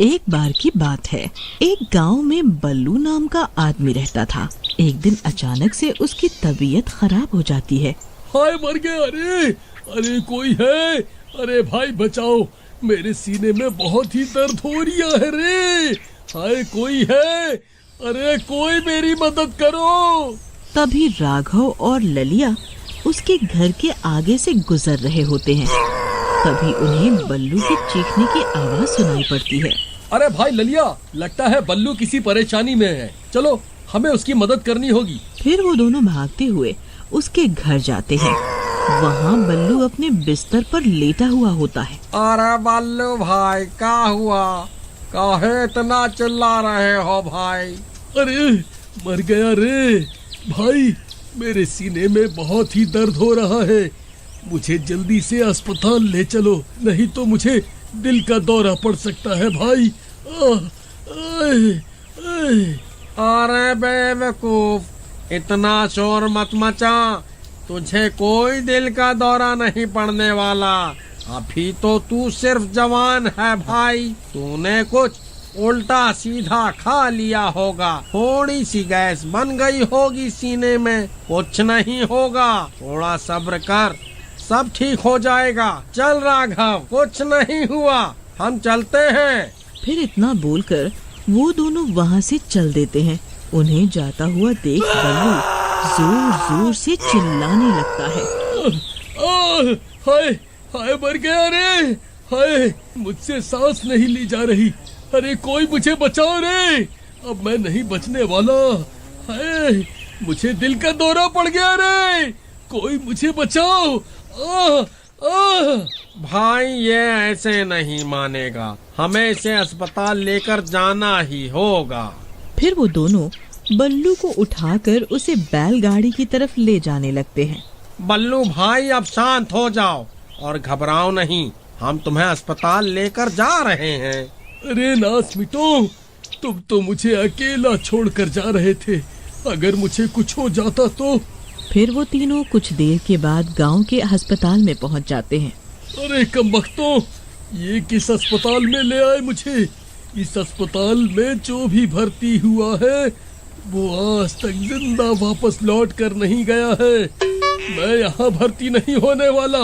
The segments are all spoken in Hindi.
एक बार की बात है, एक गांव में बल्लू नाम का आदमी रहता था। एक दिन अचानक से उसकी तबीयत खराब हो जाती है। हाय मर गया, अरे कोई है, अरे भाई बचाओ, मेरे सीने में बहुत ही दर्द हो रहा है रे, हाय कोई है, अरे कोई मेरी मदद करो। तभी राघव और ललिया उसके घर के आगे से गुजर रहे होते हैं। तभी उन्हें बल्लू के चीखने की आवाज सुनाई पड़ती है। अरे भाई ललिया, लगता है बल्लू किसी परेशानी में है, चलो हमें उसकी मदद करनी होगी। फिर वो दोनों भागते हुए उसके घर जाते हैं। वहाँ बल्लू अपने बिस्तर पर लेटा हुआ होता है। अरे बल्लू भाई, क्या हुआ, काहे इतना चिल्ला रहे हो भाई? अरे मर गया रे भाई, मेरे सीने में बहुत ही दर्द हो रहा है, मुझे जल्दी से अस्पताल ले चलो, नहीं तो मुझे दिल का दौरा पड़ सकता है भाई। अरे बेवकूफ, इतना शोर मत मचा, तुझे कोई दिल का दौरा नहीं पड़ने वाला। अभी तो तू सिर्फ जवान है भाई, तूने कुछ उल्टा सीधा खा लिया होगा, थोड़ी सी गैस बन गई होगी सीने में, कुछ नहीं होगा, थोड़ा सब्र कर, सब ठीक हो जाएगा। चल राघव, कुछ नहीं हुआ, हम चलते हैं। फिर इतना बोलकर वो दोनों वहाँ से चल देते हैं। उन्हें जाता हुआ देख बल्लू जोर जोर से चिल्लाने लगता है। हाय हाय मर गया रे, हाय मुझसे सांस नहीं ली जा रही, अरे कोई मुझे बचाओ रे, अब मैं नहीं बचने वाला, हाय मुझे दिल का दौरा पड़ गया रे, कोई मुझे बचाओ। भाई ये ऐसे नहीं मानेगा, हमें इसे अस्पताल लेकर जाना ही होगा। फिर वो दोनों बल्लू को उठाकर उसे बैलगाड़ी की तरफ ले जाने लगते हैं। बल्लू भाई अब शांत हो जाओ और घबराओ नहीं, हम तुम्हें अस्पताल लेकर जा रहे हैं। अरे नास मिटो, तुम तो मुझे अकेला छोड़कर जा रहे थे, अगर मुझे कुछ हो जाता तो। फिर वो तीनों कुछ देर के बाद गांव के अस्पताल में पहुंच जाते हैं। अरे कमबख्तों, ये किस अस्पताल में ले आए मुझे? इस अस्पताल में जो भी भर्ती हुआ है वो आज तक जिंदा वापस लौट कर नहीं गया है, मैं यहाँ भर्ती नहीं होने वाला।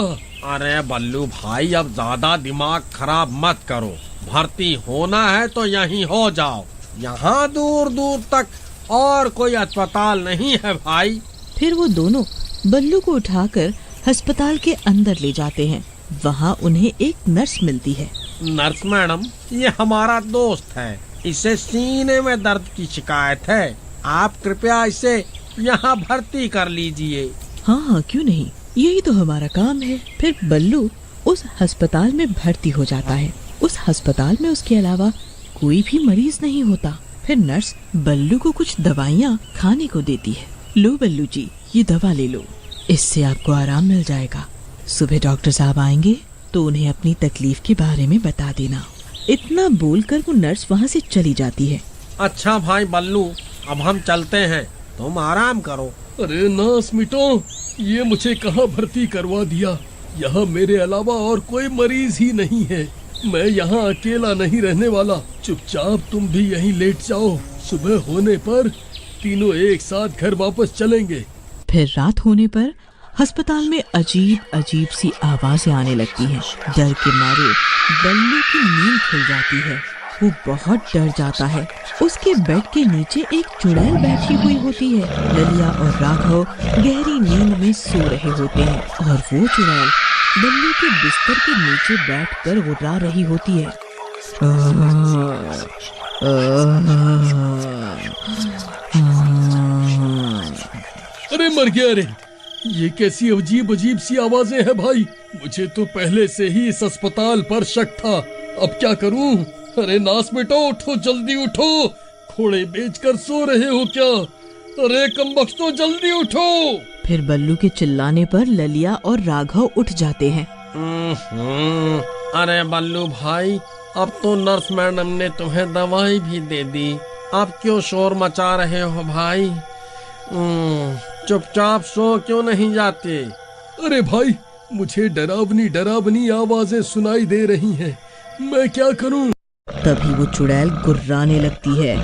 अरे बल्लू भाई, अब ज्यादा दिमाग खराब मत करो, भर्ती होना है तो यहीं हो जाओ, यहाँ दूर दूर तक और कोई अस्पताल नहीं है भाई। फिर वो दोनों बल्लू को उठाकर अस्पताल के अंदर ले जाते हैं। वहाँ उन्हें एक नर्स मिलती है। नर्स मैडम, ये हमारा दोस्त है, इसे सीने में दर्द की शिकायत है, आप कृपया इसे यहाँ भर्ती कर लीजिए। हाँ, क्यों नहीं, यही तो हमारा काम है। फिर बल्लू उस अस्पताल में भर्ती हो जाता है। उस अस्पताल में उसके अलावा कोई भी मरीज नहीं होता। फिर नर्स बल्लू को कुछ दवाइयाँ खाने को देती है। लो बल्लू जी, ये दवा ले लो, इससे आपको आराम मिल जाएगा। सुबह डॉक्टर साहब आएंगे तो उन्हें अपनी तकलीफ के बारे में बता देना। इतना बोलकर वो नर्स वहाँ से चली जाती है। अच्छा भाई बल्लू, अब हम चलते हैं, तुम आराम करो। अरे नास मिटो, ये मुझे कहाँ भर्ती करवा दिया, यहाँ मेरे अलावा और कोई मरीज ही नहीं है, मैं यहाँ अकेला नहीं रहने वाला, चुपचाप तुम भी यहीं लेट जाओ, सुबह होने पर तीनों एक साथ घर वापस चलेंगे। फिर रात होने पर अस्पताल में अजीब अजीब सी आवाजें आने लगती हैं। डर के मारे बल्लू की नींद खुल जाती है। वो बहुत डर जाता है। उसके बेड के नीचे एक चुड़ैल बैठी हुई होती है। ललिया और राघव गहरी नींद में सो रहे होते हैं और वो चुड़ैल बल्लू के बिस्तर के नीचे बैठकर गुर्रा रही होती है। अरे मर गया रे, ये कैसी अजीब अजीब सी आवाजें हैं भाई, मुझे तो पहले से ही इस अस्पताल पर शक था, अब क्या करूं? अरे नास बेटो, उठो, जल्दी उठो, घोड़े बेचकर सो रहे हो क्या? अरे कमबख्तों, जल्दी उठो। फिर बल्लू के चिल्लाने पर ललिया और राघव उठ जाते हैं। अरे बल्लू भाई, अब तो नर्स मैडम ने तुम्हें दवाई भी दे दी, अब क्यों शोर मचा रहे हो भाई? चुपचाप सो क्यों नहीं जाते? अरे भाई, मुझे डरावनी डरावनी आवाजें सुनाई दे रही हैं, मैं क्या करूं? तभी वो चुड़ैल गुर्राने लगती है।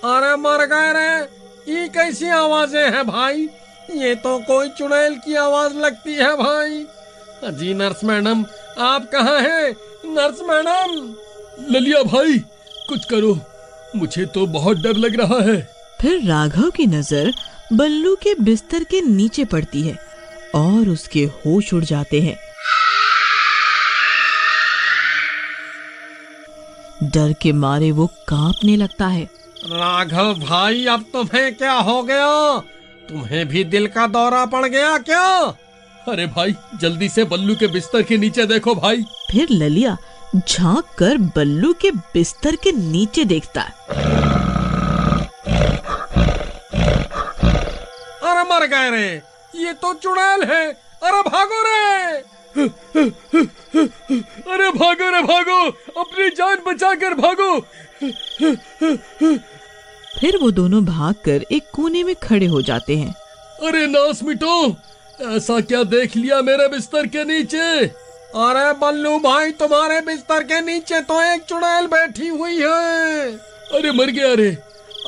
अरे मर गए रे, ये कैसी आवाजें हैं भाई? ये तो कोई चुड़ैल की आवाज लगती है भाई। जी नर्स मैडम, आप कहाँ हैं? Nurse madam. ललिया भाई, कुछ करो, मुझे तो बहुत डर लग रहा है। फिर राघव की नजर बल्लू के बिस्तर के नीचे पड़ती है और उसके होश उड़ जाते हैं। डर के मारे वो कांपने लगता है। राघव भाई, अब तुम्हें क्या हो गया? तुम्हें भी दिल का दौरा पड़ गया क्या? अरे भाई, जल्दी से बल्लू के बिस्तर के नीचे देखो भाई। फिर ललिया झांक कर बल्लू के बिस्तर के नीचे देखता है। अरे मर गए रे, ये तो चुड़ैल है। अरे भागो रे! अरे भागो रे भागो, अपनी जान बचाकर भागो। फिर वो दोनों भागकर एक कोने में खड़े हो जाते हैं। अरे नास मिटो, ऐसा क्या देख लिया मेरे बिस्तर के नीचे? अरे बल्लू भाई, तुम्हारे बिस्तर के नीचे तो एक चुड़ैल बैठी हुई है। अरे मर गया रे।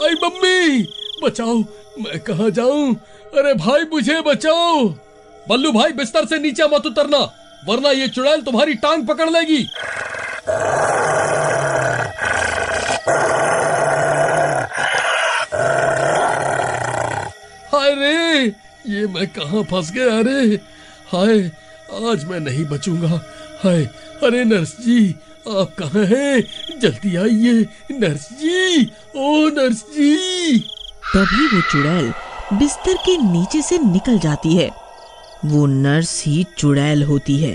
आई मम्मी, बचाओ, मैं कहाँ जाऊं? अरे भाई, मुझे बचाओ। बल्लू भाई, बिस्तर से नीचे मत उतरना, वरना ये चुड़ैल तुम्हारी टांग पकड़ लेगी। हाय रे, ये मैं कहाँ फंस गया रे। हाय, आज मैं नहीं बचूंगा। हाय, अरे नर्स जी, आप कहाँ हैं? जल्दी आइए नर्स जी, ओ नर्स जी। तभी वो चुड़ैल बिस्तर के नीचे से निकल जाती है। वो नर्स ही चुड़ैल होती है।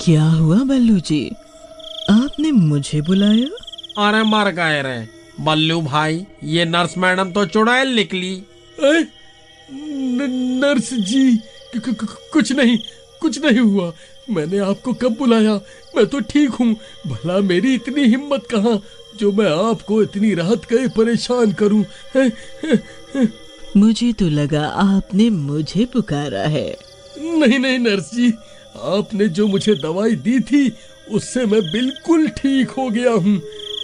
क्या हुआ बल्लू जी, आपने मुझे बुलाया? अरे मर गए रे बल्लू भाई, ये नर्स मैडम तो चुड़ैल निकली। नर्स जी, कुछ नहीं हुआ। मैंने आपको कब बुलाया? मैं तो ठीक हूँ। भला मेरी इतनी हिम्मत कहाँ जो मैं आपको इतनी रात गए परेशान करूँ। मुझे तो लगा आपने मुझे पुकारा है। नहीं नर्स जी, आपने जो मुझे दवाई दी थी उससे मैं बिल्कुल ठीक हो गया हूँ।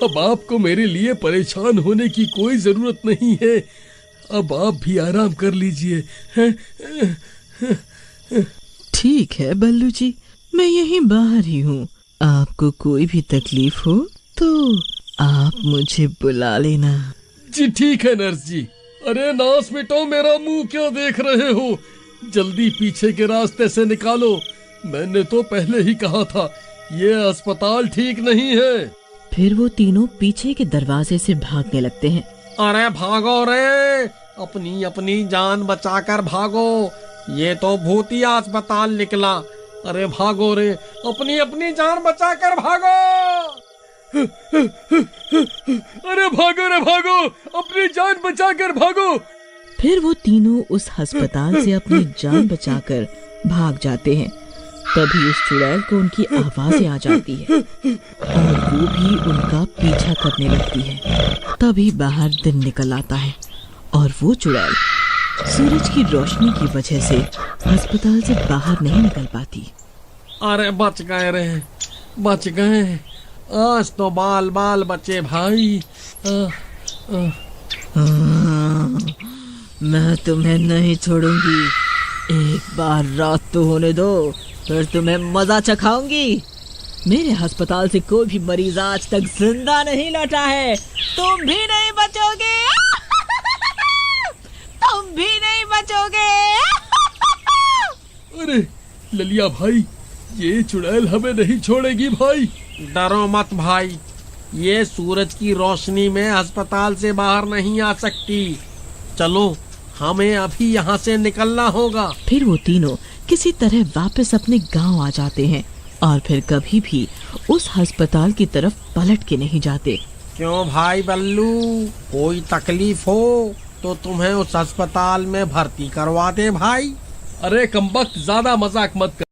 अब आपको मेरे लिए परेशान होने की कोई जरूरत नहीं है। अब आप भी आराम कर लीजिए। ठीक है बल्लू जी, मैं यहीं बाहर ही हूँ। आपको कोई भी तकलीफ हो तो आप मुझे बुला लेना। जी ठीक है नर्स जी। अरे नास मिटो, मेरा मुंह क्यों देख रहे हो? जल्दी पीछे के रास्ते से निकालो। मैंने तो पहले ही कहा था, ये अस्पताल ठीक नहीं है। फिर वो तीनों पीछे के दरवाजे से भागने लगते हैं। अरे भागो रे, अपनी अपनी जान बचाकर भागो। ये तो भूतिया अस्पताल निकला। अरे भागो रे, अपनी अपनी जान बचाकर भागो। अरे भागो रे भागो, अपनी जान बचाकर भागो। फिर वो तीनों उस अस्पताल से अपनी जान बचाकर भाग जाते हैं। तभी उस चुड़ैल को उनकी आवाजें आ जाती है और वो भी उनका पीछा करने लगती है। तभी बाहर दिन निकल आता है और वो चुड़ैल सूरज की रोशनी की वजह से अस्पताल से बाहर नहीं निकल पाती। अरे बच गए रे, बच गए। आज तो बाल बाल बचे भाई। मैं तुम्हें नहीं छोड़ूंगी। एक बार रात तो होने दो, फिर तुम्हें मजा चखाऊंगी। मेरे अस्पताल से कोई भी मरीज आज तक जिंदा नहीं लौटा है। तुम भी नहीं बचोगे। तुम भी नहीं बचोगे। अरे ललिया भाई, ये चुड़ैल हमें नहीं छोड़ेगी भाई। डरो मत भाई, ये सूरज की रोशनी में अस्पताल से बाहर नहीं आ सकती। चलो, हमें अभी यहाँ से निकलना होगा। फिर वो तीनों किसी तरह वापस अपने गांव आ जाते हैं और फिर कभी भी उस अस्पताल की तरफ पलट के नहीं जाते। क्यों भाई बल्लू, कोई तकलीफ हो तो तुम्हें उस अस्पताल में भर्ती करवा दे भाई। अरे कमबख्त, ज्यादा मजाक मत कर।